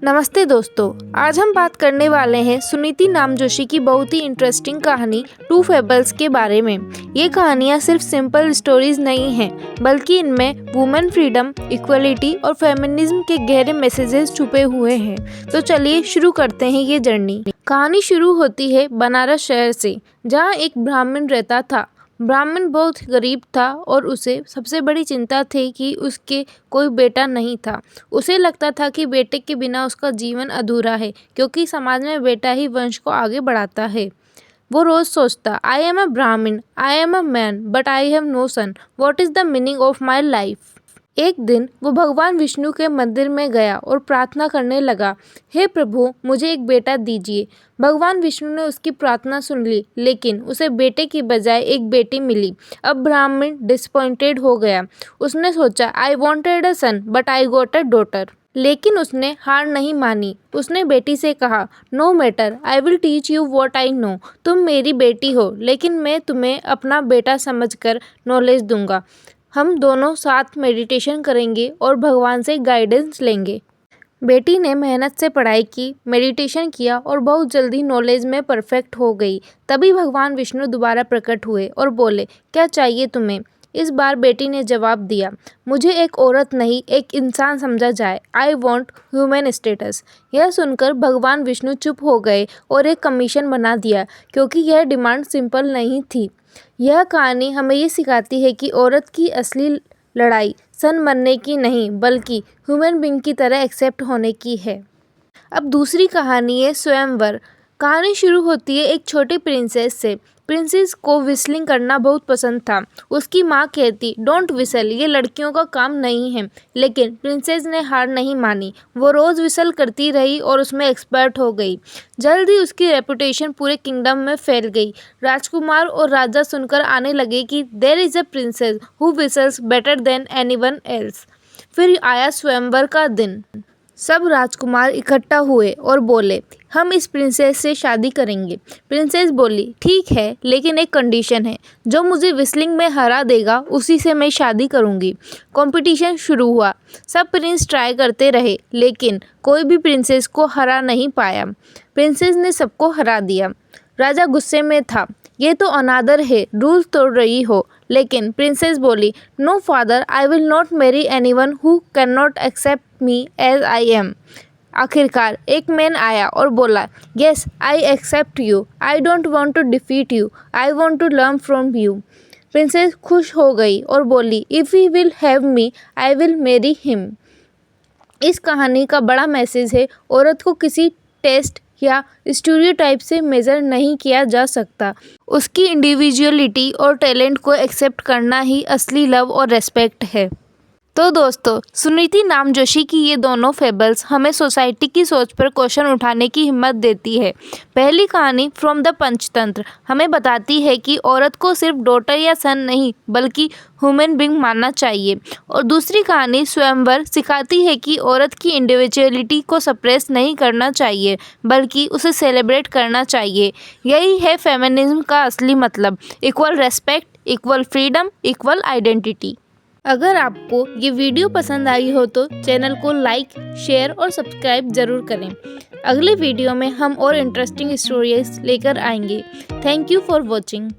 नमस्ते दोस्तों, आज हम बात करने वाले हैं सुनीति नामजोशी की बहुत ही इंटरेस्टिंग कहानी टू फेबल्स के बारे में। ये कहानियाँ सिर्फ सिंपल स्टोरीज नहीं हैं, बल्कि इनमें वुमेन फ्रीडम, इक्वलिटी और फेमिनिज्म के गहरे मैसेजेस छुपे हुए हैं। तो चलिए शुरू करते हैं ये जर्नी। कहानी शुरू होती है बनारस शहर से, जहाँ एक ब्राह्मण रहता था। ब्राह्मण बहुत गरीब था और उसे सबसे बड़ी चिंता थी कि उसके कोई बेटा नहीं था। उसे लगता था कि बेटे के बिना उसका जीवन अधूरा है, क्योंकि समाज में बेटा ही वंश को आगे बढ़ाता है। वो रोज सोचता, आई am a Brahmin, I am a man, but I have no son, what is the meaning of my life. एक दिन वो भगवान विष्णु के मंदिर में गया और प्रार्थना करने लगा, हे प्रभु, मुझे एक बेटा दीजिए। भगवान विष्णु ने उसकी प्रार्थना सुन ली, लेकिन उसे बेटे की बजाय एक बेटी मिली। अब ब्राह्मण डिसपॉइंटेड हो गया। उसने सोचा, I wanted a son but I got a daughter. लेकिन उसने हार नहीं मानी। उसने बेटी से कहा, no matter, I will teach you what I know. तुम मेरी बेटी हो, लेकिन मैं तुम्हें अपना बेटा समझकर नॉलेज दूंगा। हम दोनों साथ मेडिटेशन करेंगे और भगवान से गाइडेंस लेंगे। बेटी ने मेहनत से पढ़ाई की, मेडिटेशन किया और बहुत जल्दी नॉलेज में परफेक्ट हो गई। तभी भगवान विष्णु दोबारा प्रकट हुए और बोले, क्या चाहिए तुम्हें? इस बार बेटी ने जवाब दिया, मुझे एक औरत नहीं, एक इंसान समझा जाए। I want human status. यह सुनकर भगवान विष्णु चुप हो गए और एक कमीशन बना दिया, क्योंकि यह डिमांड सिंपल नहीं थी। यह कहानी हमें ये सिखाती है कि औरत की असली लड़ाई सन बनने की नहीं, बल्कि ह्यूमन बीइंग की तरह एक्सेप्ट होने की है। अब दूसरी कहानी है स्वयंवर। कहानी शुरू होती है एक छोटी प्रिंसेस से। प्रिंसेस को विस्लिंग करना बहुत पसंद था। उसकी माँ कहती, डोंट विसल, ये लड़कियों का काम नहीं है। लेकिन प्रिंसेस ने हार नहीं मानी। वो रोज़ विसल करती रही और उसमें एक्सपर्ट हो गई। जल्द ही उसकी रेपुटेशन पूरे किंगडम में फैल गई। राजकुमार और राजा सुनकर आने लगे कि there is a princess who whistles better than anyone else. फिर आया स्वयंवर का दिन। सब राजकुमार इकट्ठा हुए और बोले, हम इस प्रिंसेस से शादी करेंगे। प्रिंसेस बोली, ठीक है, लेकिन एक कंडीशन है, जो मुझे विस्लिंग में हरा देगा उसी से मैं शादी करूंगी। कंपटीशन शुरू हुआ। सब प्रिंस ट्राई करते रहे, लेकिन कोई भी प्रिंसेस को हरा नहीं पाया। प्रिंसेस ने सबको हरा दिया। राजा गुस्से में था, ये तो अनादर है, रूल तोड़ रही हो। लेकिन प्रिंसेस बोली, no father, I will not marry anyone who can not accept me as I am. आखिरकार एक मैन आया और बोला, yes, I accept you, I don't want to defeat you, I want to learn from you. Princess खुश हो गई और बोली, if he will have me, I will marry him. इस कहानी का बड़ा मैसेज है, औरत को किसी टेस्ट या स्टीरियोटाइप से मेज़र नहीं किया जा सकता। उसकी इंडिविजुअलिटी और टैलेंट को एक्सेप्ट करना ही असली लव और रेस्पेक्ट है। तो दोस्तों, सुनीति नामजोशी की ये दोनों फेबल्स हमें सोसाइटी की सोच पर क्वेश्चन उठाने की हिम्मत देती है। पहली कहानी फ्रॉम द पंचतंत्र हमें बताती है कि औरत को सिर्फ डॉटर या सन नहीं, बल्कि ह्यूमन बीइंग मानना चाहिए। और दूसरी कहानी स्वयंवर सिखाती है कि औरत की इंडिविजुअलिटी को सप्रेस नहीं करना चाहिए, बल्कि उसे सेलिब्रेट करना चाहिए। यही है फेमिनिज्म का असली मतलब, equal respect, equal freedom, equal identity. अगर आपको ये वीडियो पसंद आई हो तो चैनल को लाइक, शेयर और सब्सक्राइब ज़रूर करें। अगले वीडियो में हम और इंटरेस्टिंग स्टोरीज लेकर आएंगे। Thank you for watching.